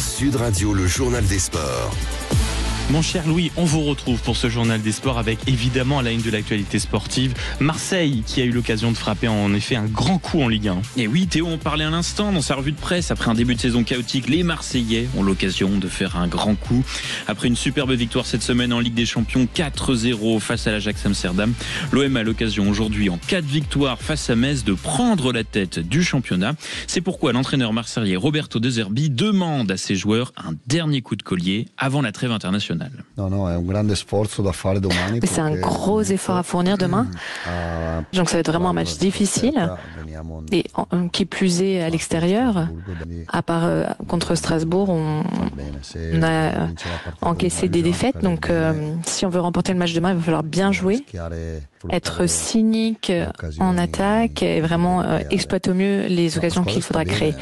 Sud Radio, le journal des sports. Mon cher Louis, on vous retrouve pour ce journal des sports avec évidemment à la une de l'actualité sportive Marseille qui a eu l'occasion de frapper en effet un grand coup en Ligue 1. Et oui, Théo en parlait à l'instant dans sa revue de presse. Après un début de saison chaotique, les Marseillais ont l'occasion de faire un grand coup. Après une superbe victoire cette semaine en Ligue des Champions 4-0 face à l'Ajax Amsterdam, l'OM a l'occasion aujourd'hui en 4 victoires face à Metz de prendre la tête du championnat. C'est pourquoi l'entraîneur marseillais Roberto De Zerbi demande à ses joueurs un dernier coup de collier avant la trêve internationale. C'est un gros effort à fournir demain. Donc ça va être vraiment un match difficile. Et qui plus est à l'extérieur, à part contre Strasbourg, on a encaissé des défaites. Donc si on veut remporter le match demain, il va falloir bien jouer, être cynique en attaque et vraiment exploiter au mieux les occasions qu'il faudra créer.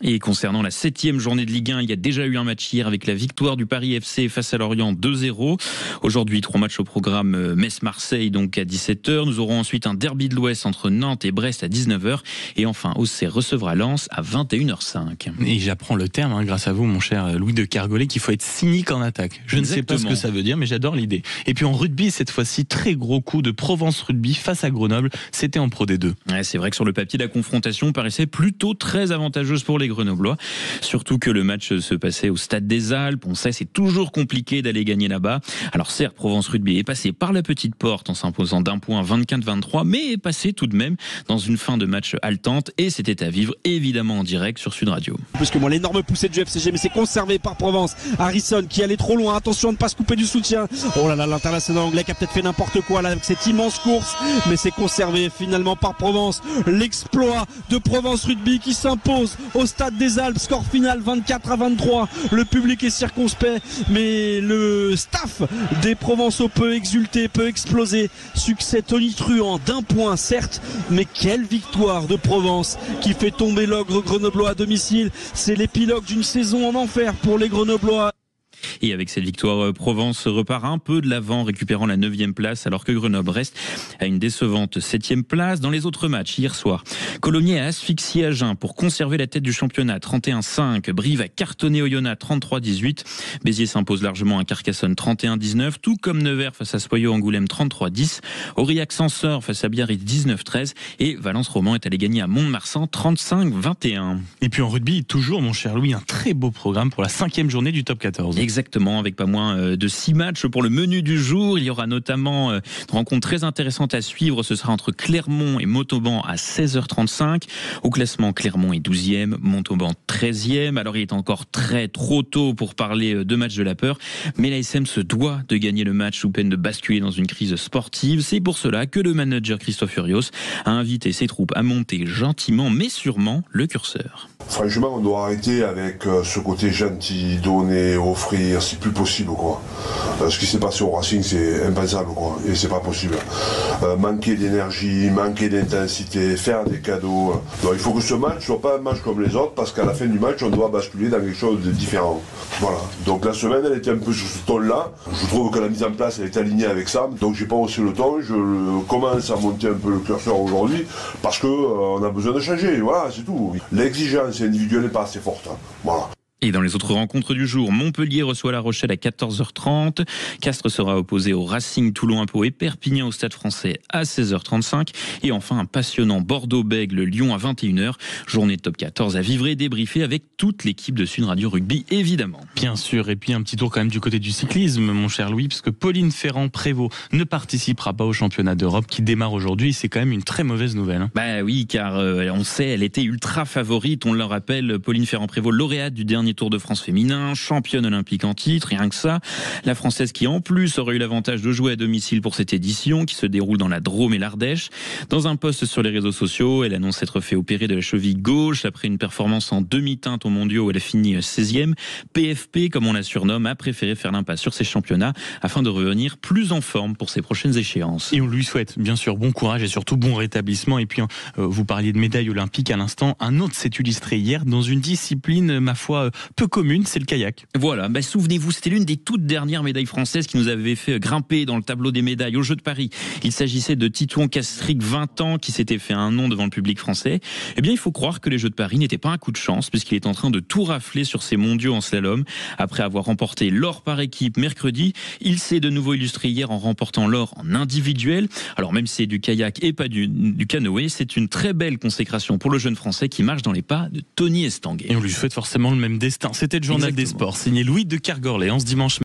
Et concernant la 7e journée de Ligue 1, il y a déjà eu un match hier avec la victoire du Paris FC face à Lorient 2-0. Aujourd'hui, 3 matchs au programme Metz-Marseille donc à 17h. Nous aurons ensuite un derby de l'Ouest entre Nantes et Brest à 19h. Et enfin, Auxerre recevra Lens à 21h05. Et j'apprends le terme, grâce à vous, mon cher Louis de Kergollet, qu'il faut être cynique en attaque. Je ne sais pas ce que ça veut dire, mais j'adore l'idée. Et puis en rugby, cette fois-ci, très gros coup de Provence Rugby face à Grenoble. C'était en Pro D2. Ouais, c'est vrai que sur le papier, la confrontation paraissait plutôt très avantageuse pour les Grenoblois. Surtout que le match se passait au Stade des Alpes. On sait, c'est toujours compliqué d'aller gagner là-bas. Alors certes, Provence Rugby est passé par la petite porte en s'imposant d'un point 24-23, mais est passé tout de même dans une fin de match haletante. Et c'était à vivre évidemment en direct sur Sud Radio. Plus que moi, l'énorme poussée du FCG, mais c'est conservé par Provence. Harrison qui allait trop loin. Attention de ne pas se couper du soutien. Oh là là, l'international anglais qui a peut-être fait n'importe quoi là avec cette immense course, mais c'est conservé finalement par Provence. L'exploit de Provence Rugby qui s'impose au Stade des Alpes, score final 24-23. Le public est circonspect, mais le staff des Provençaux peut exulter, peut exploser. Succès tonitruant d'un point certes, mais quelle victoire de Provence qui fait tomber l'ogre grenoblois à domicile. C'est l'épilogue d'une saison en enfer pour les Grenoblois. Et avec cette victoire, Provence repart un peu de l'avant, récupérant la 9e place, alors que Grenoble reste à une décevante 7e place. Dans les autres matchs, hier soir, Colomiers a asphyxié Agen pour conserver la tête du championnat, 31-5. Brive a cartonné Oyonnax, 33-18. Béziers s'impose largement à Carcassonne, 31-19. Tout comme Nevers face à Soyaux-Angoulême, 33-10. Aurillac s'en sort face à Biarritz, 19-13. Et Valence-Roman est allé gagner à Mont-de-Marsan, 35-21. Et puis en rugby, toujours, mon cher Louis, un très beau programme pour la 5e journée du top 14. Exactement, avec pas moins de 6 matchs pour le menu du jour. Il y aura notamment une rencontre très intéressante à suivre. Ce sera entre Clermont et Montauban à 16h35. Au classement, Clermont est 12e, Montauban 13e. Alors il est encore trop tôt pour parler de match de la peur. Mais l'ASM se doit de gagner le match sous peine de basculer dans une crise sportive. C'est pour cela que le manager Christophe Furios a invité ses troupes à monter gentiment mais sûrement le curseur. Franchement, on doit arrêter avec ce côté gentil, donner, offrir, c'est plus possible quoi. Ce qui s'est passé au Racing, c'est impensable quoi, et c'est pas possible. Manquer d'énergie, manquer d'intensité, faire des cadeaux. Donc, il faut que ce match soit pas un match comme les autres, parce qu'à la fin du match, on doit basculer dans quelque chose de différent. Voilà. Donc la semaine, elle était un peu sur ce ton-là. Je trouve que la mise en place, elle est alignée avec ça. Donc j'ai pas haussé le ton. Je commence à monter un peu le curseur aujourd'hui, parce que on a besoin de changer. Voilà, c'est tout. L'exigence individuelle n'est pas assez forte. Voilà. Et dans les autres rencontres du jour, Montpellier reçoit La Rochelle à 14h30. Castres sera opposé au Racing Toulon-Impôt et Perpignan au Stade Français à 16h35. Et enfin, un passionnant Bordeaux-Bègles Lyon à 21h. Journée de top 14 à vivre et débriefer avec toute l'équipe de Sud Radio Rugby, évidemment. Bien sûr. Et puis un petit tour quand même du côté du cyclisme, mon cher Louis, parce que Pauline Ferrand-Prévot ne participera pas au championnat d'Europe qui démarre aujourd'hui. C'est quand même une très mauvaise nouvelle. Bah oui, car on sait, elle était ultra favorite. On le rappelle, Pauline Ferrand-Prévot, lauréate du dernier Tour de France féminin, championne olympique en titre, rien que ça. La Française qui en plus aurait eu l'avantage de jouer à domicile pour cette édition qui se déroule dans la Drôme et l'Ardèche. Dans un post sur les réseaux sociaux, elle annonce s'être fait opérer de la cheville gauche après une performance en demi-teinte aux mondiaux où elle a fini 16e. PFP, comme on la surnomme, a préféré faire l'impasse sur ses championnats afin de revenir plus en forme pour ses prochaines échéances. Et on lui souhaite bien sûr bon courage et surtout bon rétablissement. Et puis vous parliez de médaille olympique à l'instant, un autre s'est illustré hier dans une discipline, ma foi, peu commune, c'est le kayak. Voilà, souvenez-vous, c'était l'une des toutes dernières médailles françaises qui nous avait fait grimper dans le tableau des médailles aux Jeux de Paris. Il s'agissait de Titouan Castric, 20 ans, qui s'était fait un nom devant le public français. Eh bien, il faut croire que les Jeux de Paris n'étaient pas un coup de chance, puisqu'il est en train de tout rafler sur ces mondiaux en slalom. Après avoir remporté l'or par équipe mercredi, il s'est de nouveau illustré hier en remportant l'or en individuel. Alors même si c'est du kayak et pas du canoë, c'est une très belle consécration pour le jeune français qui marche dans les pas de Tony Estanguet. Et on lui souhaite forcément le même destin. C'était le journal des sports, signé Louis de Kergorlet, ce dimanche.